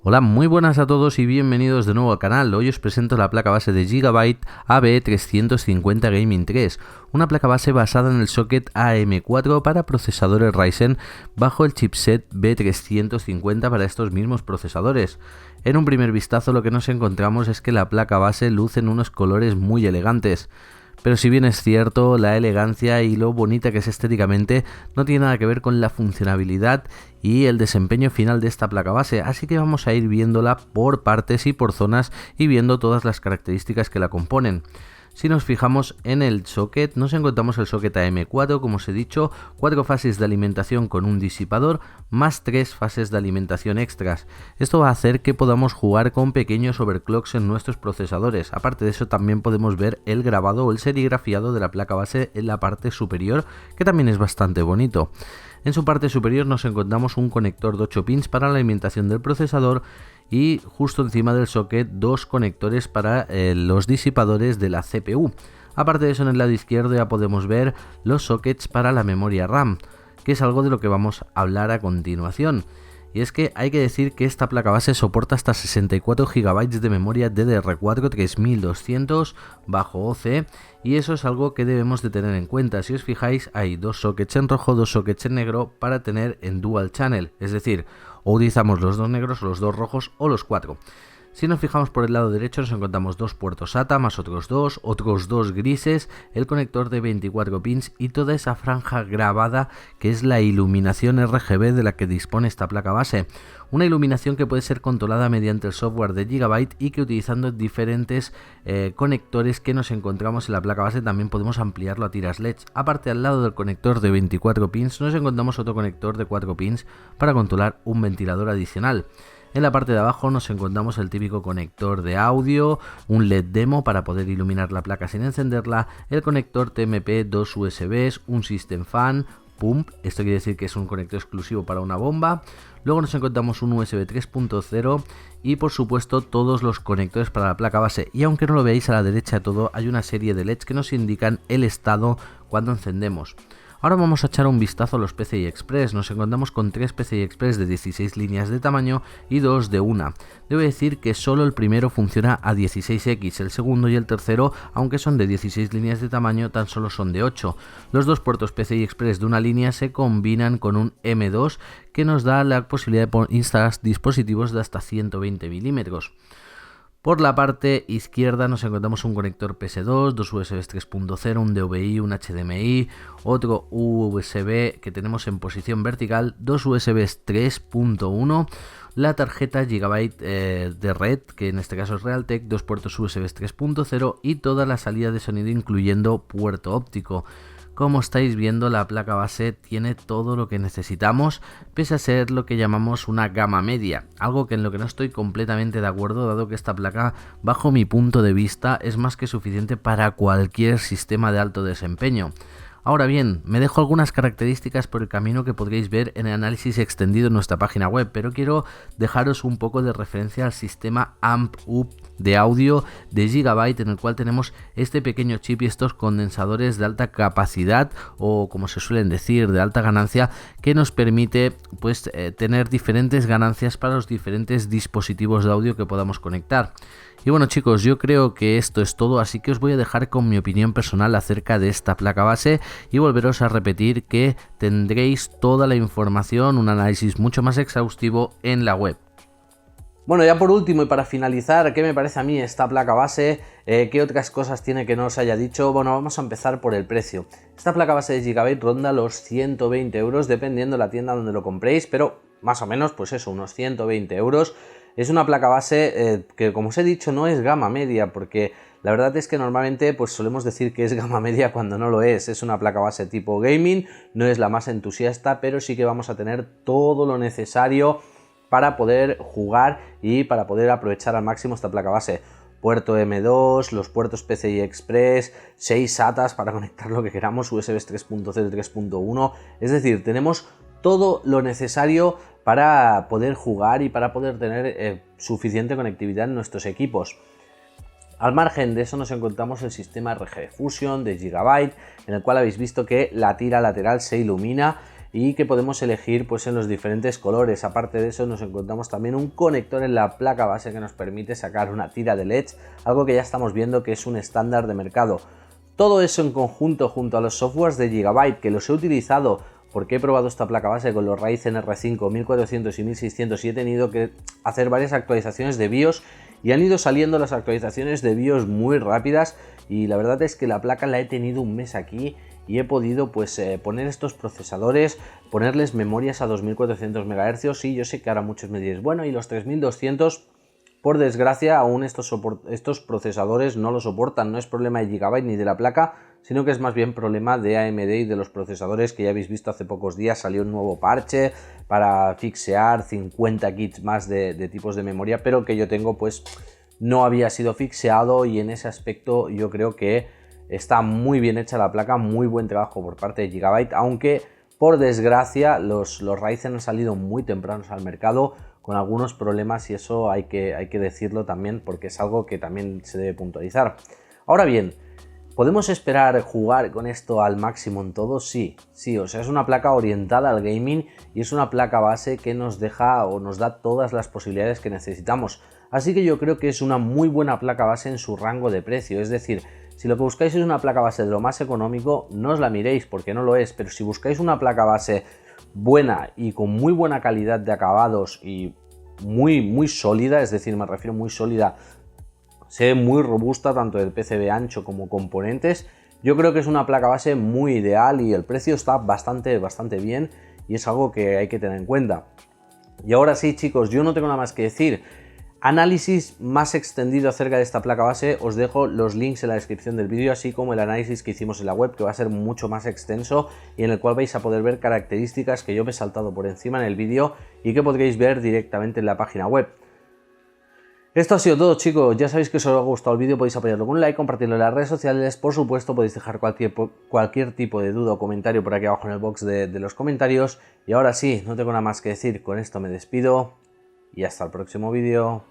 Hola, muy buenas a todos y bienvenidos de nuevo al canal. Hoy os presento la placa base de Gigabyte AB350 Gaming 3, una placa base basada en el socket AM4 para procesadores Ryzen bajo el chipset B350 para estos mismos procesadores. En un primer vistazo lo que nos encontramos es que la placa base luce en unos colores muy elegantes. Pero si bien es cierto, la elegancia y lo bonita que es estéticamente no tiene nada que ver con la funcionalidad y el desempeño final de esta placa base, así que vamos a ir viéndola por partes y por zonas y viendo todas las características que la componen. Si nos fijamos en el socket, nos encontramos el socket AM4, como os he dicho, 4 fases de alimentación con un disipador, más 3 fases de alimentación extras. Esto va a hacer que podamos jugar con pequeños overclocks en nuestros procesadores. Aparte de eso, también podemos ver el grabado o el serigrafiado de la placa base en la parte superior, que también es bastante bonito. En su parte superior nos encontramos un conector de 8 pins para la alimentación del procesador y justo encima del socket dos conectores para los disipadores de la CPU. Aparte de eso, en el lado izquierdo ya podemos ver los sockets para la memoria RAM, que es algo de lo que vamos a hablar a continuación. Y es que hay que decir que esta placa base soporta hasta 64 GB de memoria DDR4 3200 bajo OC, y eso es algo que debemos de tener en cuenta. Si os fijáis, hay dos sockets en rojo, dos sockets en negro para tener en dual channel, es decir, o utilizamos los dos negros, los dos rojos o los cuatro. Si nos fijamos por el lado derecho nos encontramos dos puertos SATA más otros dos grises, el conector de 24 pins y toda esa franja grabada que es la iluminación RGB de la que dispone esta placa base. Una iluminación que puede ser controlada mediante el software de Gigabyte y que utilizando diferentes conectores que nos encontramos en la placa base también podemos ampliarlo a tiras LED. Aparte, al lado del conector de 24 pins nos encontramos otro conector de 4 pins para controlar un ventilador adicional. En la parte de abajo nos encontramos el típico conector de audio, un LED demo para poder iluminar la placa sin encenderla, el conector TMP, dos USBs, un System Fan, pump, esto quiere decir que es un conector exclusivo para una bomba. Luego nos encontramos un USB 3.0 y por supuesto todos los conectores para la placa base, y aunque no lo veáis a la derecha de todo, hay una serie de LEDs que nos indican el estado cuando encendemos. Ahora vamos a echar un vistazo a los PCI Express. Nos encontramos con 3 PCI Express de 16 líneas de tamaño y 2 de una. Debo decir que solo el primero funciona a 16X, el segundo y el tercero, aunque son de 16 líneas de tamaño, tan solo son de 8. Los dos puertos PCI Express de una línea se combinan con un M2 que nos da la posibilidad de instalar dispositivos de hasta 120 milímetros. Por la parte izquierda nos encontramos un conector PS2, dos USBs 3.0, un DVI, un HDMI, otro USB que tenemos en posición vertical, dos USBs 3.1, la tarjeta Gigabyte de red, que en este caso es Realtek, dos puertos USBs 3.0 y toda la salida de sonido incluyendo puerto óptico. Como estáis viendo, la placa base tiene todo lo que necesitamos, pese a ser lo que llamamos una gama media, algo que en lo que no estoy completamente de acuerdo, dado que esta placa, bajo mi punto de vista, es más que suficiente para cualquier sistema de alto desempeño. Ahora bien, me dejo algunas características por el camino que podréis ver en el análisis extendido en nuestra página web, pero quiero dejaros un poco de referencia al sistema AMP-UP de audio de Gigabyte, en el cual tenemos este pequeño chip y estos condensadores de alta capacidad, o como se suelen decir, de alta ganancia, que nos permite tener diferentes ganancias para los diferentes dispositivos de audio que podamos conectar. Y bueno, chicos, yo creo que esto es todo, así que os voy a dejar con mi opinión personal acerca de esta placa base y volveros a repetir que tendréis toda la información, un análisis mucho más exhaustivo en la web. Bueno, ya por último y para finalizar, ¿qué me parece a mí esta placa base? ¿Qué otras cosas tiene que no os haya dicho? Bueno, vamos a empezar por el precio. Esta placa base de Gigabyte ronda los 120 euros, dependiendo de la tienda donde lo compréis, pero más o menos, pues eso, unos 120 euros. Es una placa base que, como os he dicho, no es gama media, porque la verdad es que normalmente pues solemos decir que es gama media cuando no lo es. Es una placa base tipo gaming, no es la más entusiasta, pero sí que vamos a tener todo lo necesario para poder jugar y para poder aprovechar al máximo esta placa base. Puerto M2, los puertos PCI Express, 6 SATAs para conectar lo que queramos, USBs 3.0 y 3.1, es decir, tenemos todo lo necesario para poder jugar y para poder tener suficiente conectividad en nuestros equipos. Al margen de eso nos encontramos el sistema RGB Fusion de Gigabyte, en el cual habéis visto que la tira lateral se ilumina y que podemos elegir pues en los diferentes colores. Aparte de eso nos encontramos también un conector en la placa base que nos permite sacar una tira de LEDs, algo que ya estamos viendo que es un estándar de mercado. Todo eso en conjunto junto a los softwares de Gigabyte, que los he utilizado porque he probado esta placa base con los Ryzen R5 1400 y 1600 y he tenido que hacer varias actualizaciones de BIOS y han ido saliendo las actualizaciones de BIOS muy rápidas, y la verdad es que la placa la he tenido un mes aquí y he podido pues poner estos procesadores, ponerles memorias a 2400 MHz. y yo sé que ahora muchos me diréis, bueno, y los 3200, por desgracia aún estos procesadores no lo soportan. No es problema de Gigabyte ni de la placa, sino que es más bien problema de AMD y de los procesadores, que ya habéis visto hace pocos días salió un nuevo parche para fixear 50 kits más de tipos de memoria, pero que yo tengo pues no había sido fixeado, y en ese aspecto yo creo que está muy bien hecha la placa, muy buen trabajo por parte de Gigabyte, aunque por desgracia los Ryzen han salido muy tempranos al mercado con algunos problemas, y eso hay que decirlo también porque es algo que también se debe puntualizar. Ahora bien, ¿podemos esperar jugar con esto al máximo en todo? Sí, o sea, es una placa orientada al gaming y es una placa base que nos deja o nos da todas las posibilidades que necesitamos. Así que yo creo que es una muy buena placa base en su rango de precio. Es decir, si lo que buscáis es una placa base de lo más económico, no os la miréis porque no lo es, pero si buscáis una placa base buena y con muy buena calidad de acabados y muy sólida, es decir, me refiero muy sólida, se ve muy robusta tanto del PCB ancho como componentes, yo creo que es una placa base muy ideal y el precio está bastante bien, y es algo que hay que tener en cuenta. Y ahora sí, chicos, yo no tengo nada más que decir. Análisis más extendido acerca de esta placa base, os dejo los links en la descripción del vídeo, así como el análisis que hicimos en la web, que va a ser mucho más extenso y en el cual vais a poder ver características que yo me he saltado por encima en el vídeo y que podréis ver directamente en la página web. Esto ha sido todo, chicos. Ya sabéis que si os ha gustado el vídeo podéis apoyarlo con un like, compartirlo en las redes sociales. Por supuesto, podéis dejar cualquier tipo de duda o comentario por aquí abajo en el box de los comentarios. Y ahora sí, no tengo nada más que decir. Con esto me despido y hasta el próximo vídeo.